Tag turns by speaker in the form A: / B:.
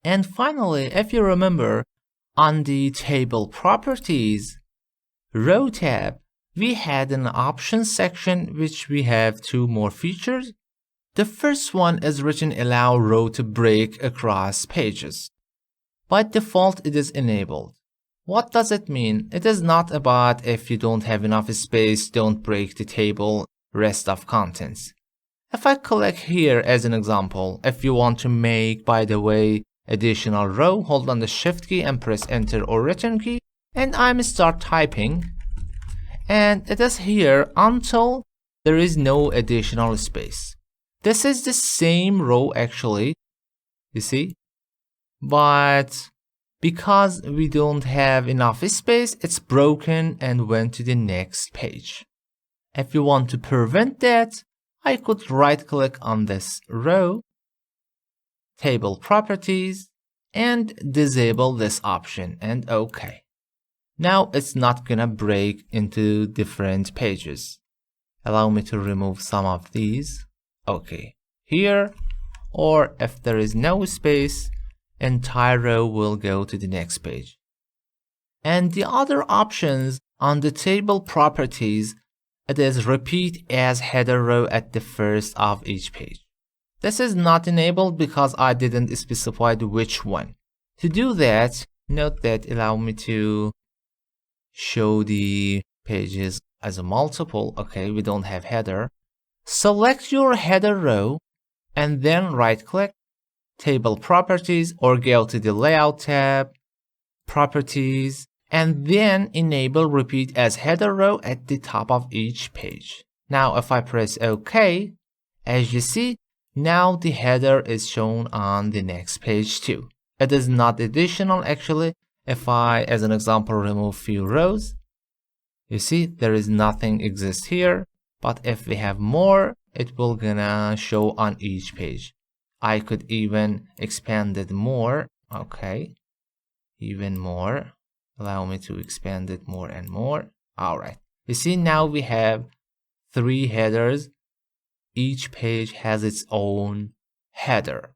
A: And finally, if you remember, on the table properties row tab, we had an options section which we have two more features. The first one is written allow row to break across pages. By default, it is enabled. What does it mean? It is not about if you don't have enough space, don't break the table rest of contents. If I click here as an example, if you want to make, by the way, additional row, hold on the shift key and press enter or return key, and I'm start typing, and it is here until there is no additional space. This is the same row actually, you see, but because we don't have enough space, it's broken and went to the next page. If you want to prevent that, I could right click on this row, table properties, and disable this option and OK. Now it's not gonna break into different pages. Allow me to remove some of these. OK, here, or if there is no space, entire row will go to the next page. And the other options on the table properties, it is repeat as header row at the first of each page. This is not enabled because I didn't specify which one. To do that, note that allow me to show the pages as a multiple. Okay, we don't have header. Select your header row and then right click, table properties, or go to the layout tab, properties, and then enable repeat as header row at the top of each page. Now if I press OK, as you see, now the header is shown on the next page too. It is not additional actually. If I, as an example, remove few rows, you see there is nothing exists here, but if we have more, it will gonna show on each page. I could even expand it more. Okay, even more. Allow me to expand it more and more. All right, you see now we have 3 headers. Each page has its own header.